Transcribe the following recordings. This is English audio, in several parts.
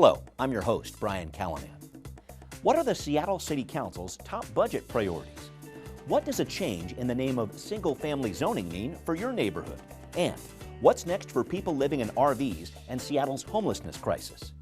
Hello, I'm your host, Brian Callahan. What are the Seattle City Council's top budget priorities? What does a change in the name of single-family zoning mean for your neighborhood? And what's next for people living in RVs and Seattle's homelessness crisis?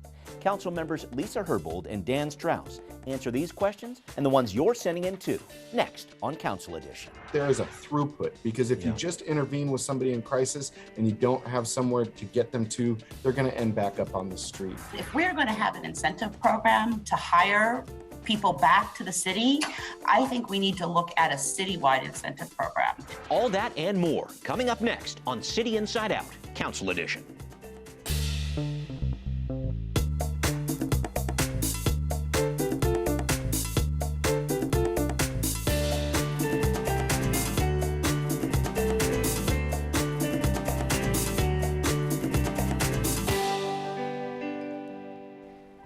Councilmembers Lisa Herbold and Dan Strauss answer these questions and the ones you're sending in too, next on Council Edition. There is a throughput, because if you just intervene with somebody in crisis and you don't have somewhere to get them to, they're going to end back up on the street. If we're going to have an incentive program to hire people back to the city, I think we need to look at a citywide incentive program. All that and more coming up next on City Inside Out, Council Edition.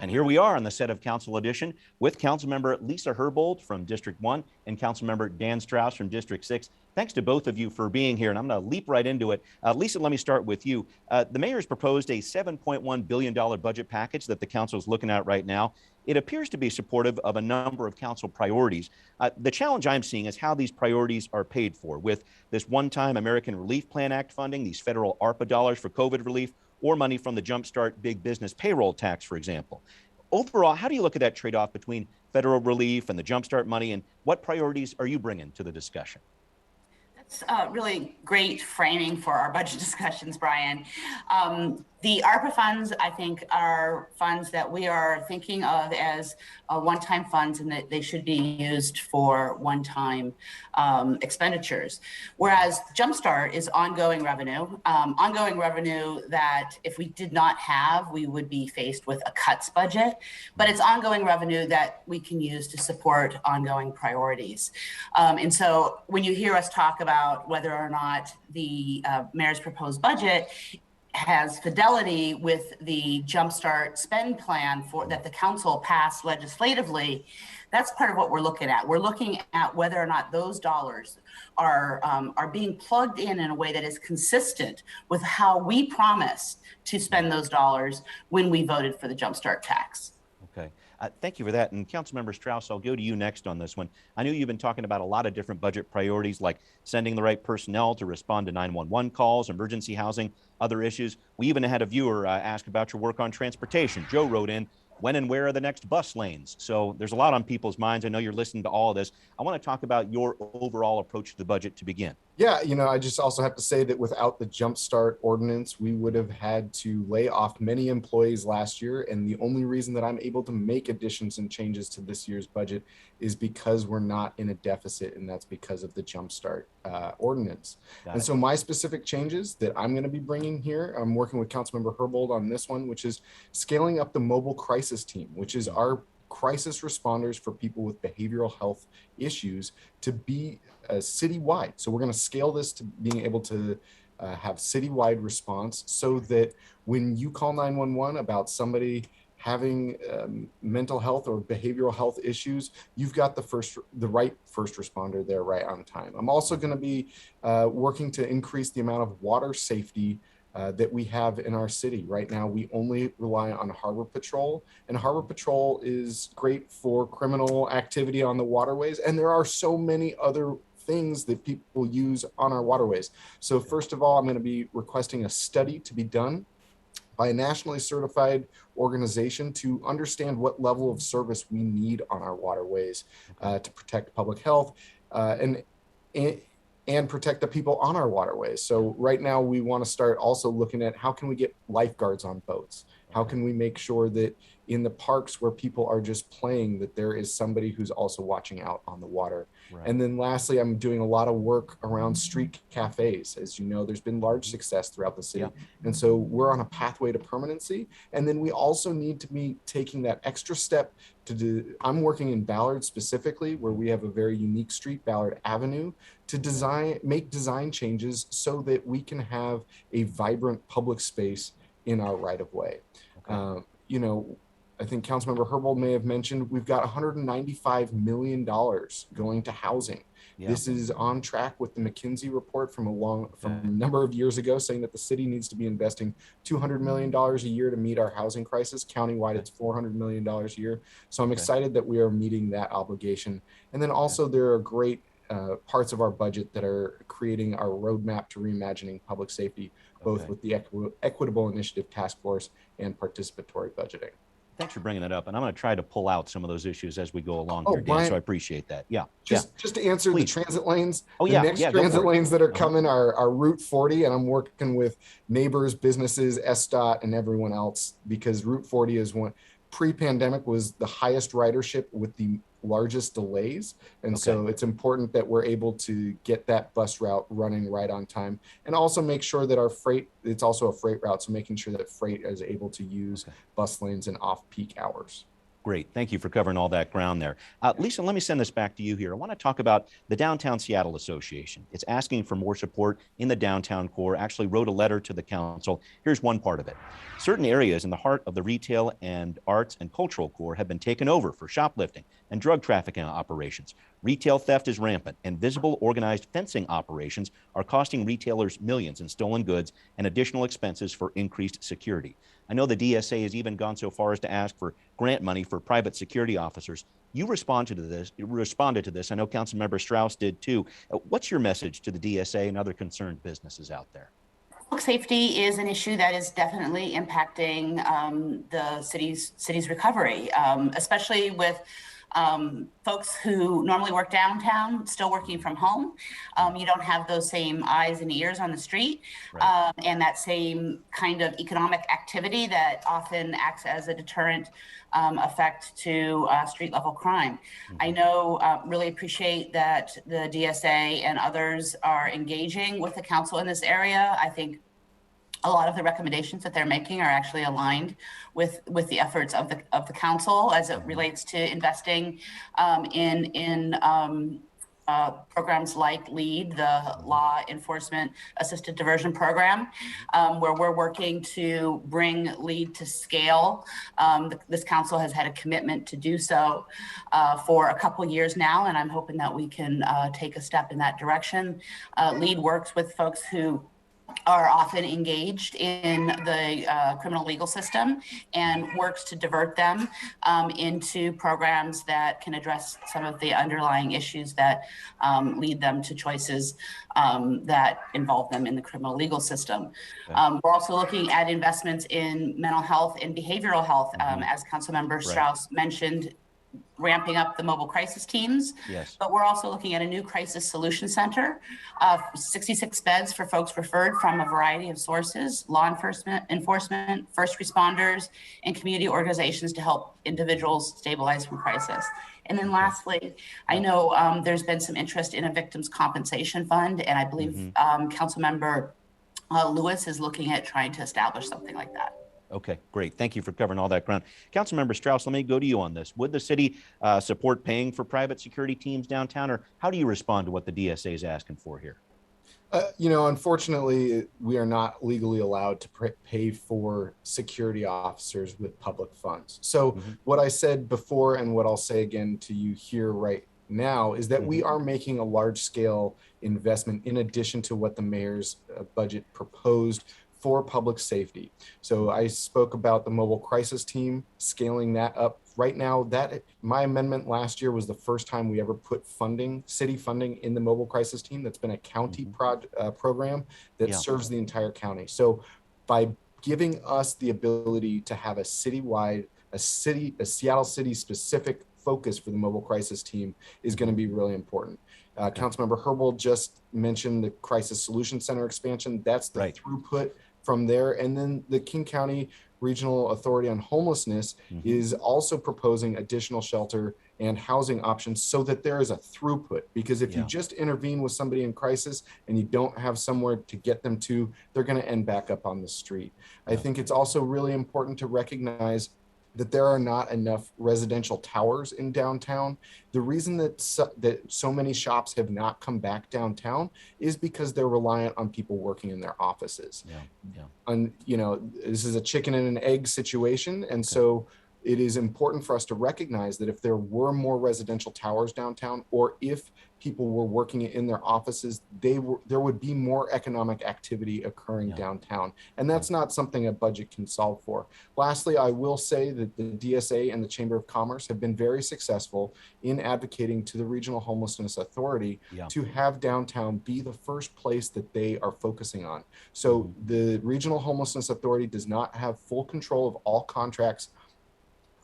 And here we are on the set of Council Edition with Councilmember Lisa Herbold from District 1 and Councilmember Dan Strauss from District 6. Thanks to both of you for being here, and I'm going to leap right into it. Lisa, let me start with you. The mayor's proposed a $7.1 billion budget package that the council is looking at right now. It appears to be supportive of a number of council priorities. The challenge I'm seeing is how these priorities are paid for, with this one-time American Relief Plan Act funding, these federal ARPA dollars for COVID relief, or money from the Jumpstart Big Business Payroll Tax, for example. Overall, how do you look at that trade-off between federal relief and the Jumpstart money, and what priorities are you bringing to the discussion? That's really great framing for our budget discussions, Brian. The ARPA funds, I think, are funds that we are thinking of as one-time funds, and that they should be used for one-time expenditures. Whereas Jumpstart is ongoing revenue that if we did not have, we would be faced with a cuts budget, but it's ongoing revenue that we can use to support ongoing priorities. And so when you hear us talk about whether or not the mayor's proposed budget has fidelity with the Jumpstart spend plan that the council passed legislatively, that's part of what we're looking at. We're looking at whether or not those dollars are being plugged in a way that is consistent with how we promised to spend those dollars when we voted for the Jumpstart tax. Okay. Thank you for that. And Councilmember Strauss, I'll go to you next on this one. I know you've been talking about a lot of different budget priorities, like sending the right personnel to respond to 911 calls, emergency housing, other issues. We even had a viewer ask about your work on transportation. Joe wrote in, when and where are the next bus lanes? So there's a lot on people's minds. I know you're listening to all of this. I want to talk about your overall approach to the budget to begin. Yeah, I just also have to say that without the Jumpstart ordinance, we would have had to lay off many employees last year. And the only reason that I'm able to make additions and changes to this year's budget is because we're not in a deficit, and that's because of the Jumpstart ordinance. And so my specific changes that I'm going to be bringing here, I'm working with Councilmember Herbold on this one, which is scaling up the mobile crisis team, which is our crisis responders for people with behavioral health issues, to be citywide. So we're going to scale this to being able to have citywide response, so that when you call 911 about somebody having mental health or behavioral health issues, you've got the right first responder there right on time. I'm also going to be working to increase the amount of water safety that we have in our city. Right now, we only rely on Harbor Patrol, and Harbor Patrol is great for criminal activity on the waterways. And there are so many other things that people use on our waterways. So first of all, I'm going to be requesting a study to be done by a nationally certified organization to understand what level of service we need on our waterways to protect public health and protect the people on our waterways. So right now we want to start also looking at how can we get lifeguards on boats? How can we make sure that in the parks where people are just playing, that there is somebody who's also watching out on the water? Right. And then lastly, I'm doing a lot of work around street cafes. As you know, there's been large success throughout the city. And so we're on a pathway to permanency. And then we also need to be taking that extra step to do. I'm working in Ballard specifically, where we have a very unique street, Ballard Avenue, to make design changes so that we can have a vibrant public space in our right of way. Okay. I think Councilmember Herbold may have mentioned, we've got $195 million going to housing. Yeah. This is on track with the McKinsey report from a number of years ago, saying that the city needs to be investing $200 million a year to meet our housing crisis. Countywide, it's $400 million a year. So I'm excited that we are meeting that obligation. And then also there are great parts of our budget that are creating our roadmap to reimagining public safety, both with the Equitable Initiative Task Force and participatory budgeting. Thanks for bringing that up. And I'm going to try to pull out some of those issues as we go along here, Dan, Brian, so I appreciate that. Just to answer the transit lanes, the next transit lanes that are coming are Route 40, and I'm working with neighbors, businesses, SDOT, and everyone else, because Route 40 is one, pre-pandemic was the highest ridership with the largest delays. And so it's important that we're able to get that bus route running right on time, and also make sure that our freight, it's also a freight route. So making sure that freight is able to use bus lanes in off-peak hours. Great. Thank you for covering all that ground there. Lisa, let me send this back to you here. I want to talk about the Downtown Seattle Association. It's asking for more support in the downtown core, actually wrote a letter to the council. Here's one part of it. Certain areas in the heart of the retail and arts and cultural core have been taken over for shoplifting and drug trafficking operations. Retail theft is rampant, and visible organized fencing operations are costing retailers millions in stolen goods and additional expenses for increased security. I know the DSA has even gone so far as to ask for grant money for private security officers. You responded to this. I know Councilmember Strauss did too. What's your message to the DSA and other concerned businesses out there? Public safety is an issue that is definitely impacting the city's recovery, especially with folks who normally work downtown still working from home. You don't have those same eyes and ears on the street, and that same kind of economic activity that often acts as a deterrent effect to street level crime. I know, really appreciate that the DSA and others are engaging with the council in this area. I think a lot of the recommendations that they're making are actually aligned with the efforts of the council as it relates to investing in programs like LEAD, the Law Enforcement Assisted Diversion Program, where we're working to bring LEAD to scale. This council has had a commitment to do so for a couple years now, and I'm hoping that we can take a step in that direction. LEAD works with folks who are often engaged in the criminal legal system and works to divert them into programs that can address some of the underlying issues that lead them to choices that involve them in the criminal legal system. We're also looking at investments in mental health and behavioral health, as Councilmember Strauss mentioned, ramping up the mobile crisis teams. But we're also looking at a new crisis solution center, 66 beds for folks referred from a variety of sources, law enforcement, first responders, and community organizations to help individuals stabilize from crisis. And then lastly, I know there's been some interest in a victims compensation fund, and I believe Councilmember Lewis is looking at trying to establish something like that. Okay, great. Thank you for covering all that ground. Councilmember Strauss, let me go to you on this. Would the city support paying for private security teams downtown, or how do you respond to what the DSA is asking for here? Unfortunately, we are not legally allowed to pay for security officers with public funds. So what I said before and what I'll say again to you here right now is that we are making a large scale investment in addition to what the mayor's budget proposed for public safety. So I spoke about the mobile crisis team, scaling that up. Right now, my amendment last year was the first time we ever put city funding in the mobile crisis team. That's been a county program that serves the entire county. So by giving us the ability to have a citywide, a Seattle City specific focus for the mobile crisis team is going to be really important. Councilmember Herbold just mentioned the Crisis Solution Center expansion. That's the throughput from there. And then the King County Regional Authority on Homelessness is also proposing additional shelter and housing options so that there is a throughput. Because if you just intervene with somebody in crisis and you don't have somewhere to get them to, they're going to end back up on the street. I think it's also really important to recognize that there are not enough residential towers in downtown. The reason that so many shops have not come back downtown is because they're reliant on people working in their offices. And this is a chicken and an egg situation. And so it is important for us to recognize that if there were more residential towers downtown, or if people were working in their offices, there would be more economic activity occurring downtown. And that's not something a budget can solve for. Lastly, I will say that the DSA and the Chamber of Commerce have been very successful in advocating to the Regional Homelessness Authority to have downtown be the first place that they are focusing on. So the Regional Homelessness Authority does not have full control of all contracts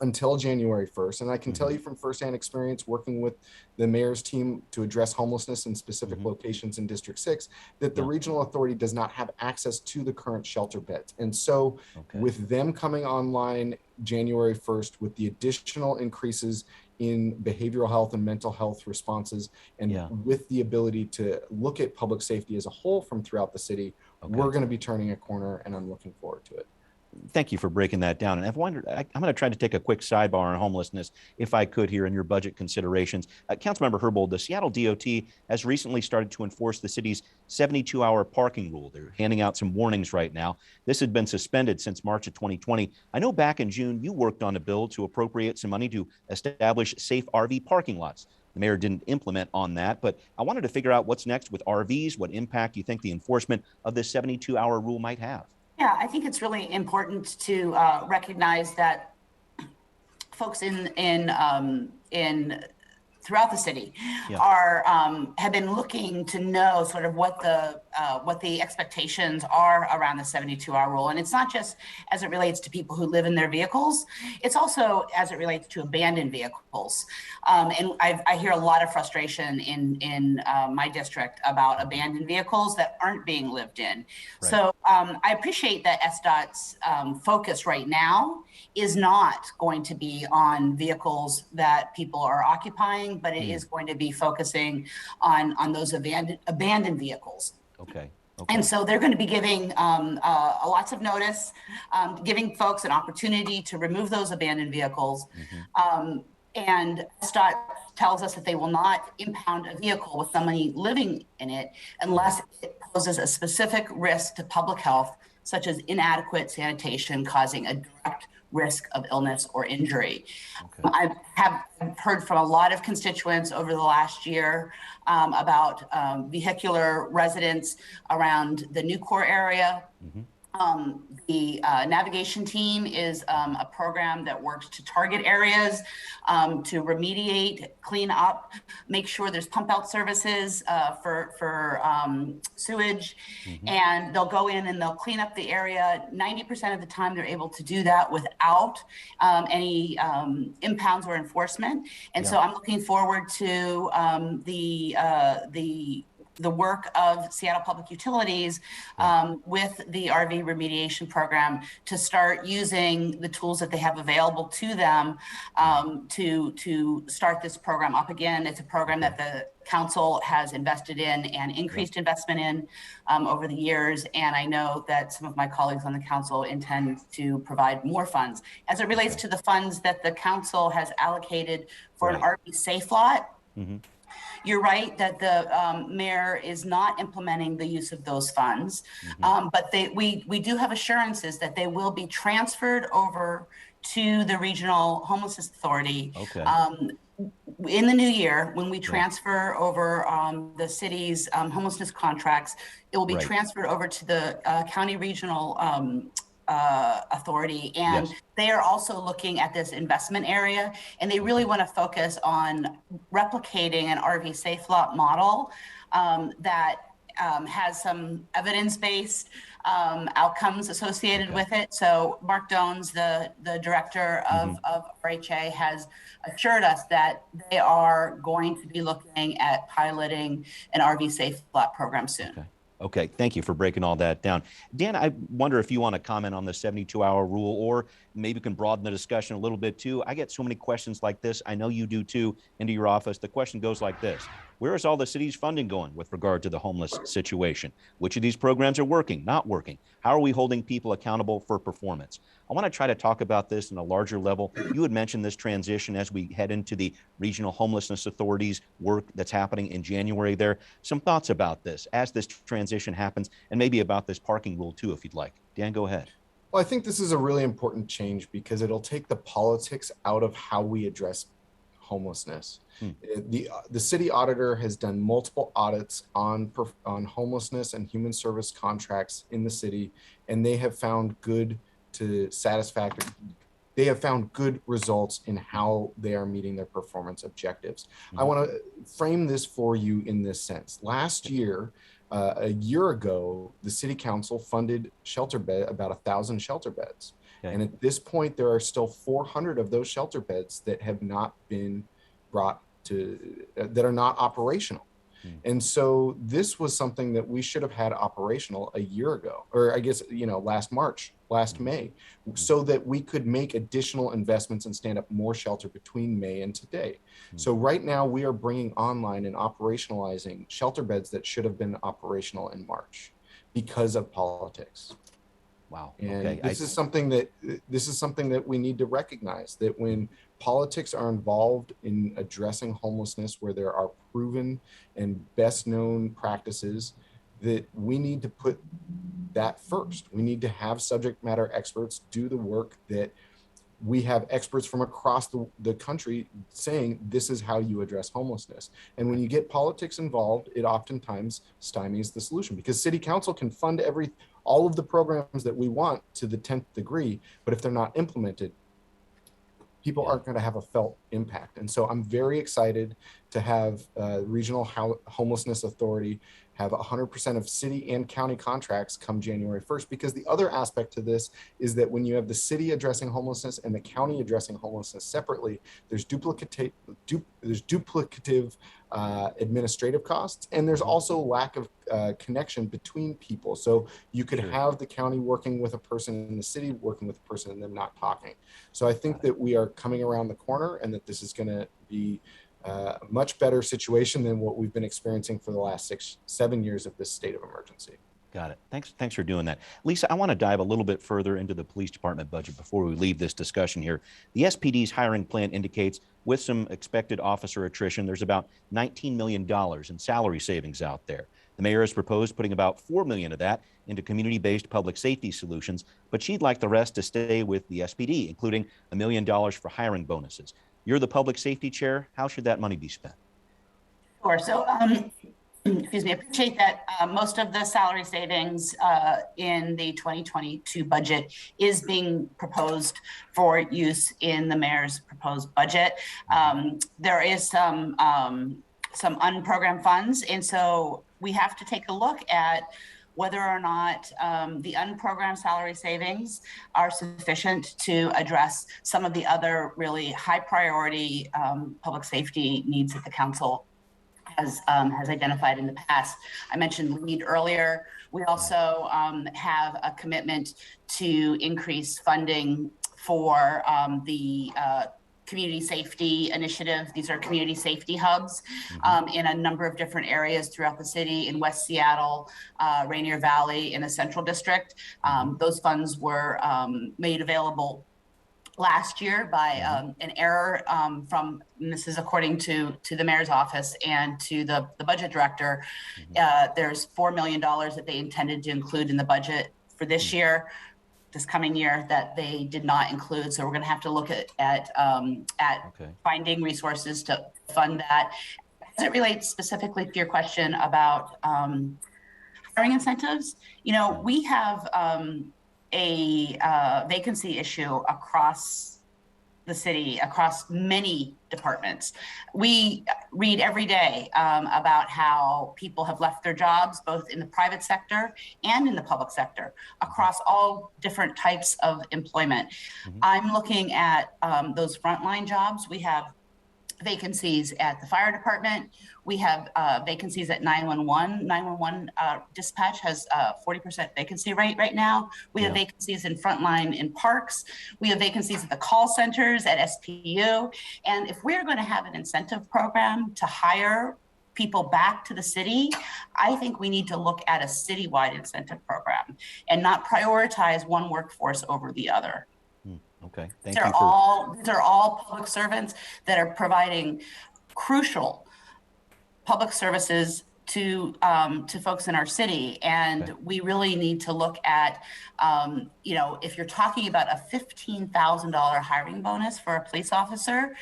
until January 1st. And I can tell you from firsthand experience working with the mayor's team to address homelessness in specific locations in District 6, that the regional authority does not have access to the current shelter beds. And so with them coming online January 1st, with the additional increases in behavioral health and mental health responses, and with the ability to look at public safety as a whole from throughout the city, we're going to be turning a corner, and I'm looking forward to it. Thank you for breaking that down. And I've wondered, I'm going to try to take a quick sidebar on homelessness, if I could, here in your budget considerations. Councilmember Herbold, the Seattle DOT has recently started to enforce the city's 72-hour parking rule. They're handing out some warnings right now. This had been suspended since March of 2020. I know back in June, you worked on a bill to appropriate some money to establish safe RV parking lots. The mayor didn't implement on that, but I wanted to figure out what's next with RVs, what impact you think the enforcement of this 72-hour rule might have. Yeah, I think it's really important to recognize that folks in throughout the city are have been looking to know sort of what the expectations are around the 72-hour rule. And it's not just as it relates to people who live in their vehicles, it's also as it relates to abandoned vehicles. And I hear a lot of frustration in my district about abandoned vehicles that aren't being lived in. Right. So I appreciate that SDOT's focus right now is not going to be on vehicles that people are occupying, but it is going to be focusing on those abandoned vehicles. Okay. And so they're going to be giving lots of notice, giving folks an opportunity to remove those abandoned vehicles. And SDOT tells us that they will not impound a vehicle with somebody living in it unless it poses a specific risk to public health, such as inadequate sanitation causing a direct risk of illness or injury. I have heard from a lot of constituents over the last year about vehicular residents around the New Core area. The navigation team is a program that works to target areas, to remediate, clean up, make sure there's pump out services for sewage, and they'll go in and they'll clean up the area. 90% of the time they're able to do that without any impounds or enforcement. And so I'm looking forward to the work of Seattle Public Utilities with the RV remediation program to start using the tools that they have available to them to start this program up again. It's a program that the council has invested in and increased investment in over the years. And I know that some of my colleagues on the council intend to provide more funds. As it relates to the funds that the council has allocated for an RV safe lot, you're right that the mayor is not implementing the use of those funds, but we do have assurances that they will be transferred over to the Regional Homelessness Authority in the new year. When we transfer over the city's homelessness contracts, it will be transferred over to the county regional authority, and they are also looking at this investment area, and they really want to focus on replicating an RV safe lot model that has some evidence-based outcomes associated with it. So Mark Dones, the director of RHA, has assured us that they are going to be looking at piloting an RV safe lot program soon. Okay, thank you for breaking all that down. Dan, I wonder if you want to comment on the 72-hour rule, or maybe can broaden the discussion a little bit too. I get so many questions like this. I know you do too, into your office. The question goes like this: where is all the city's funding going with regard to the homeless situation? Which of these programs are working, not working? How are we holding people accountable for performance? I want to try to talk about this in a larger level. You had mentioned this transition as we head into the Regional Homelessness Authority's work that's happening in January there. Some thoughts about this as this transition happens, and maybe about this parking rule too, if you'd like. Dan, go ahead. Well, I think this is a really important change because it'll take the politics out of how we address homelessness. The city auditor has done multiple audits on homelessness and human service contracts in the city, and they have found good to satisfactory. They have found good results in how they are meeting their performance objectives. I want to frame this for you in this sense. Last year, a year ago, the city council funded about 1,000 shelter beds. Okay. And at this point, there are still 400 of those shelter beds that have not been brought to, that are not operational. And so this was something that we should have had operational a year ago, or I guess, last May, so that we could make additional investments and stand up more shelter between May and today. So right now we are bringing online and operationalizing shelter beds that should have been operational in March because of politics. Wow. And okay. this is something that we need to recognize, that when politics are involved in addressing homelessness, where there are proven and best known practices, that we need to put that first. We need to have subject matter experts do the work, that we have experts from across the country saying this is how you address homelessness. And when you get politics involved, it oftentimes stymies the solution, because city council can fund all of the programs that we want to the 10th degree, but if they're not implemented, people aren't going to have a felt impact. And so I'm very excited to have Regional Homelessness Authority have 100% of city and county contracts come January 1st, because the other aspect to this is that when you have the city addressing homelessness and the county addressing homelessness separately, there's duplicative administrative costs, and there's also lack of connection between people. So you could have the county working with a person in the city, working with a person and them not talking. So I think that we are coming around the corner, and that this is going to be a much better situation than what we've been experiencing for the last 6-7 years of this state of emergency. Got it. Thanks for doing that. Lisa, I want to dive a little bit further into the police department budget before we leave this discussion here. The SPD's hiring plan indicates, with some expected officer attrition, there's about $19 million in salary savings out there. The mayor has proposed putting about $4 million of that into community-based public safety solutions, but she'd like the rest to stay with the SPD, including $1 million for hiring bonuses. You're the public safety chair. How should that money be spent? Sure. So, excuse me, I appreciate that most of the salary savings in the 2022 budget is being proposed for use in the mayor's proposed budget. There is some unprogrammed funds, and so we have to take a look at whether or not the unprogrammed salary savings are sufficient to address some of the other really high priority public safety needs that the council has identified in the past. I mentioned LEAD earlier. We also have a commitment to increase funding for the community safety initiative. These are community safety hubs in a number of different areas throughout the city, in West Seattle, Rainier Valley, in the Central District. Those funds were made available last year by an error from, and this is according to the mayor's office and to the budget director. There's $4 million that they intended to include in the budget for this year, this coming year, that they did not include. So we're going to have to look at finding resources to fund that. As it relates specifically to your question about hiring incentives, we have a vacancy issue across the city, across many departments. We read every day about how people have left their jobs, both in the private sector and in the public sector, across all different types of employment. I'm looking at those frontline jobs. We have vacancies at the fire department. We have vacancies at 911. 911 dispatch has a 40% vacancy rate right now. We have vacancies in frontline in parks. We have vacancies at the call centers at SPU. And if we're going to have an incentive program to hire people back to the city, I think we need to look at a citywide incentive program and not prioritize one workforce over the other. Okay, these are all public servants that are providing crucial public services to folks in our city, and we really need to look at, you know, if you're talking about a $15,000 hiring bonus for a police officer,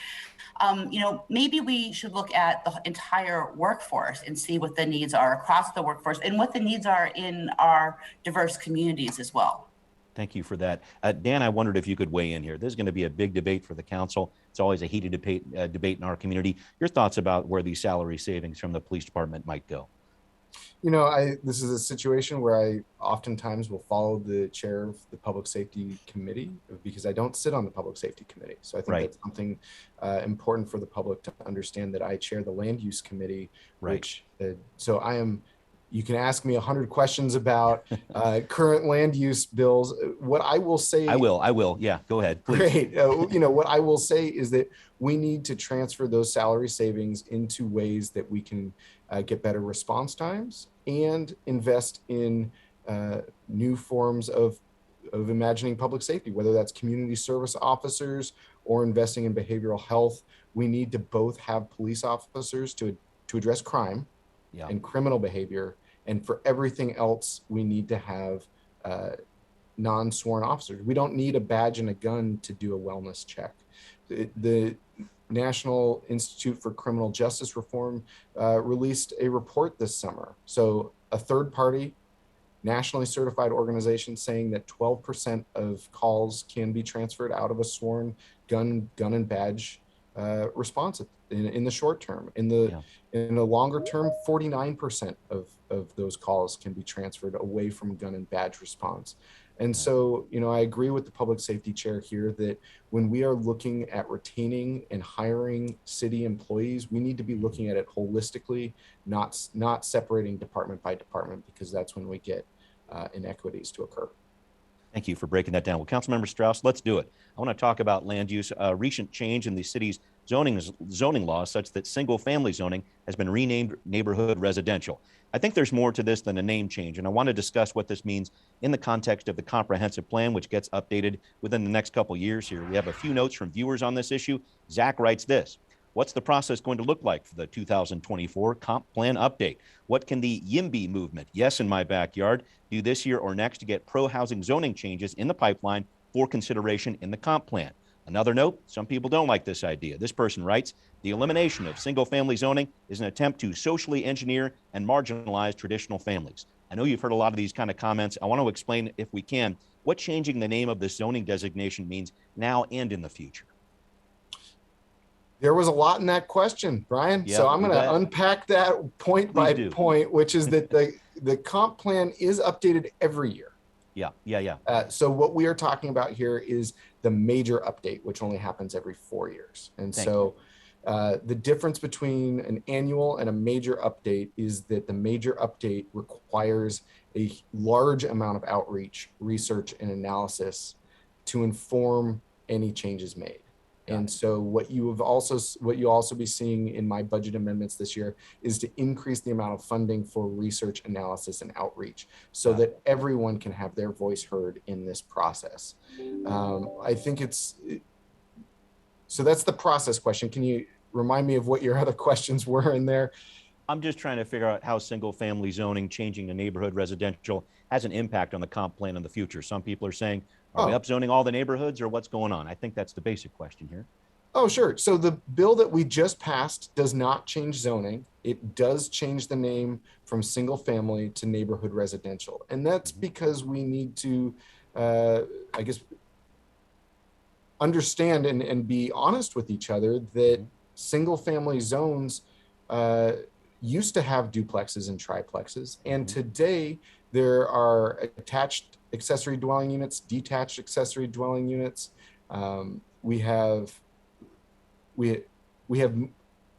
you know, maybe we should look at the entire workforce and see what the needs are across the workforce and what the needs are in our diverse communities as well. Thank you for that. Dan, I wondered if you could weigh in here. This is going to be a big debate for the council. It's always a heated debate in our community. Your thoughts about where these salary savings from the police department might go? You know, this is a situation where I oftentimes will follow the chair of the Public Safety Committee because I don't sit on the Public Safety Committee. So I think that's something important for the public to understand, that I chair the Land Use Committee, which, so I am, you can ask me 100 questions about current land use bills. What I will say— I will. Yeah, go ahead, please. Great. You know, what I will say is that we need to transfer those salary savings into ways that we can get better response times and invest in new forms of imagining public safety, whether that's community service officers or investing in behavioral health. We need to both have police officers to address crime and criminal behavior. And for everything else, we need to have non-sworn officers. We don't need a badge and a gun to do a wellness check. The National Institute for Criminal Justice Reform released a report this summer. So a third party, nationally certified organization saying that 12% of calls can be transferred out of a sworn gun and badge response in the short term. In the longer term, 49% of those calls can be transferred away from gun and badge response. And so, you know, I agree with the public safety chair here that when we are looking at retaining and hiring city employees, we need to be looking at it holistically, not separating department by department, because that's when we get inequities to occur. Thank you for breaking that down. Well, Councilmember Strauss, let's do it. I want to talk about land use. Recent change in the city's zoning law such that single-family zoning has been renamed neighborhood residential. I think there's more to this than a name change, and I want to discuss what this means in the context of the comprehensive plan, which gets updated within the next couple years here. We have a few notes from viewers on this issue. Zach writes this: what's the process going to look like for the 2024 comp plan update? What can the YIMBY movement, yes in my backyard, do this year or next to get pro-housing zoning changes in the pipeline for consideration in the comp plan? Another note, some people don't like this idea. This person writes, the elimination of single-family zoning is an attempt to socially engineer and marginalize traditional families. I know you've heard a lot of these kind of comments. I want to explain, if we can, what changing the name of this zoning designation means now and in the future. There was a lot in that question, Brian. So I'm going to unpack that point by point, which is that the comp plan is updated every year. So what we are talking about here is the major update, which only happens every 4 years. And the difference between an annual and a major update is that the major update requires a large amount of outreach, research, and analysis to inform any changes made. And so what you'll also be seeing in my budget amendments this year is to increase the amount of funding for research, analysis, and outreach so that everyone can have their voice heard in this process. I think so that's the process question. Can you remind me of what your other questions were in there? I'm just trying to figure out how single-family zoning changing to neighborhood residential has an impact on the comp plan in the future. Some people are saying, are we upzoning all the neighborhoods, or what's going on? I think that's the basic question here. Oh, sure. So the bill that we just passed does not change zoning. It does change the name from single family to neighborhood residential. And that's because we need to, I guess, understand and be honest with each other that single family zones used to have duplexes and triplexes. And today there are attached accessory dwelling units, detached accessory dwelling units. We have, you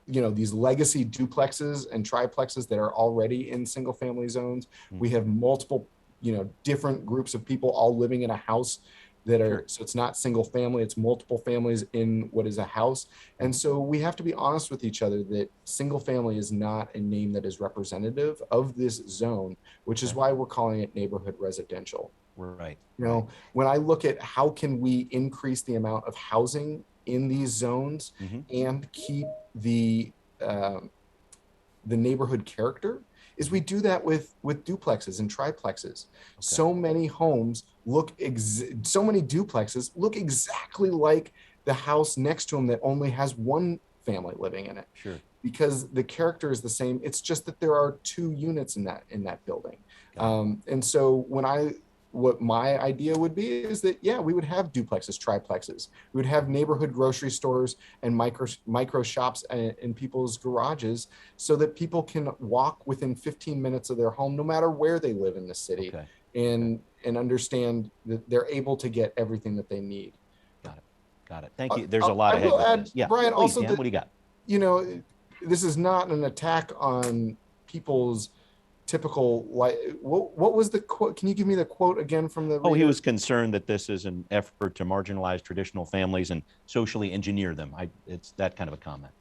know, these legacy duplexes and triplexes that are already in single family zones. We have multiple, you know, different groups of people all living in a house that are, so it's not single family, it's multiple families in what is a house. And so we have to be honest with each other that single family is not a name that is representative of this zone, which is why we're calling it neighborhood residential. Right. You know, when I look at how can we increase the amount of housing in these zones and keep the neighborhood character, is we do that with duplexes and triplexes. So many homes so many duplexes look exactly like the house next to them that only has one family living in it. Sure. Because the character is the same. It's just that there are 2 units in that building. And so what my idea would be is that, yeah, we would have duplexes, triplexes. We would have neighborhood grocery stores and micro shops in people's garages so that people can walk within 15 minutes of their home, no matter where they live in the city, and understand that they're able to get everything that they need. Got it. Thank you. There's a lot ahead of this. Yeah, Brian, please, also Dan, what do you got? This is not an attack on people's typical what was the quote? Can you give me the quote again from the reader? He was concerned that this is an effort to marginalize traditional families and socially engineer them. It's that kind of a comment.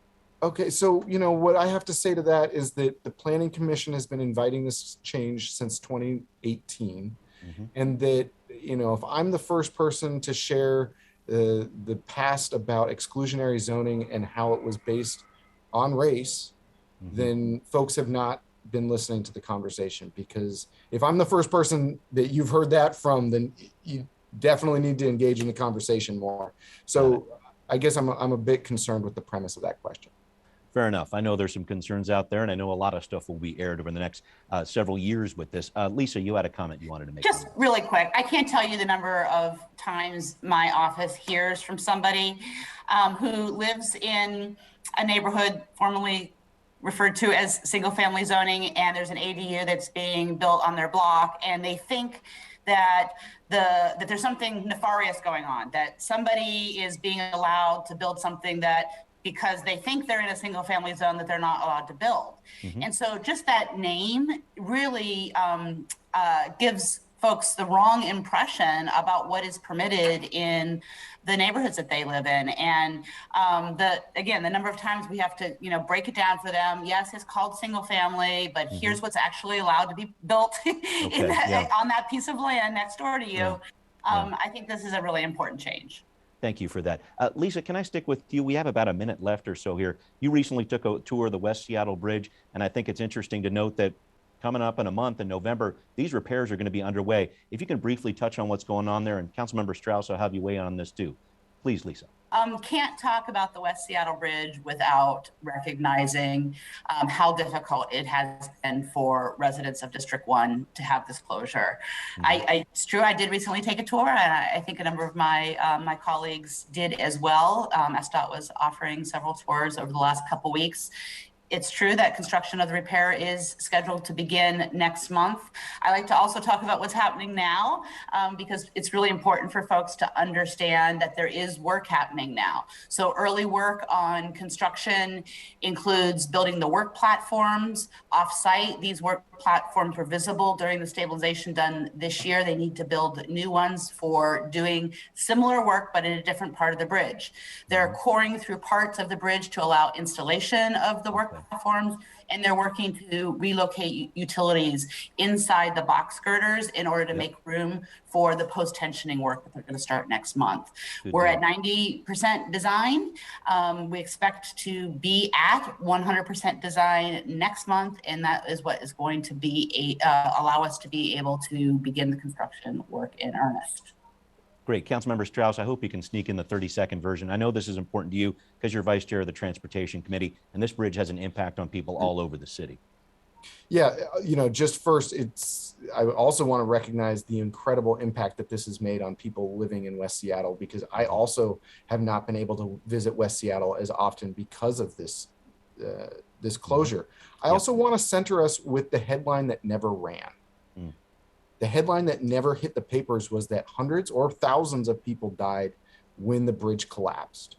Okay, so what I have to say to that is that the Planning Commission has been inviting this change since 2018, and that if I'm the first person to share the past about exclusionary zoning and how it was based on race, then folks have not been listening to the conversation. Because if I'm the first person that you've heard that from, then you definitely need to engage in the conversation more. So I guess I'm a bit concerned with the premise of that question. Fair enough. I know there's some concerns out there, and I know a lot of stuff will be aired over the next several years with this. Lisa, you had a comment you wanted to make. Just really quick. I can't tell you the number of times my office hears from somebody who lives in a neighborhood formerly referred to as single family zoning, and there's an ADU that's being built on their block, and they think that there's something nefarious going on, that somebody is being allowed to build something that, because they think they're in a single family zone, that they're not allowed to build. And so just that name really gives folks the wrong impression about what is permitted in the neighborhoods that they live in. And the number of times we have to, break it down for them. Yes, it's called single family, but here's what's actually allowed to be built on that piece of land next door to you. I think this is a really important change. Thank you for that. Lisa, can I stick with you? We have about a minute left or so here. You recently took a tour of the West Seattle Bridge, and I think it's interesting to note that coming up in a month in November, these repairs are going to be underway. If you can briefly touch on what's going on there, and Councilmember Strauss, I'll have you weigh in on this too. Please, Lisa. Can't talk about the West Seattle Bridge without recognizing how difficult it has been for residents of District 1 to have this closure. It's true, I did recently take a tour, and I think a number of my colleagues did as well. SDOT was offering several tours over the last couple weeks. It's true that construction of the repair is scheduled to begin next month. I like to also talk about what's happening now because it's really important for folks to understand that there is work happening now. So early work on construction includes building the work platforms off-site. These work platforms were visible during the stabilization done this year. They need to build new ones for doing similar work, but in a different part of the bridge. They're coring through parts of the bridge to allow installation of the work platforms, and they're working to relocate utilities inside the box girders in order to make room for the post-tensioning work that they're going to start next month. We're at 90% design. We expect to be at 100% design next month, and that is what is going to be allow us to be able to begin the construction work in earnest. Great. Councilmember Strauss, I hope you can sneak in the 30-second version. I know this is important to you because you're vice chair of the Transportation Committee, and this bridge has an impact on people all over the city. Yeah, just first, I also want to recognize the incredible impact that this has made on people living in West Seattle, because I also have not been able to visit West Seattle as often because of this closure. I also want to center us with the headline that never ran. The headline that never hit the papers was that hundreds or thousands of people died when the bridge collapsed.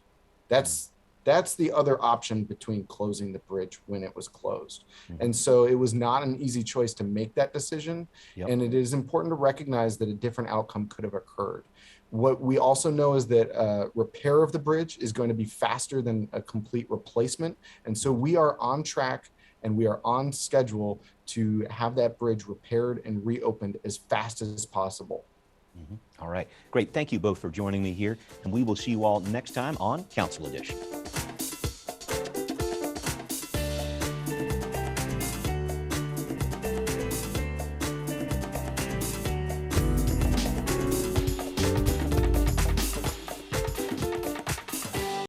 That's the other option between closing the bridge when it was closed. And so it was not an easy choice to make that decision. And it is important to recognize that a different outcome could have occurred. What we also know is that repair of the bridge is going to be faster than a complete replacement. And so we are on track and we are on schedule to have that bridge repaired and reopened as fast as possible. All right, great. Thank you both for joining me here, and we will see you all next time on Council Edition.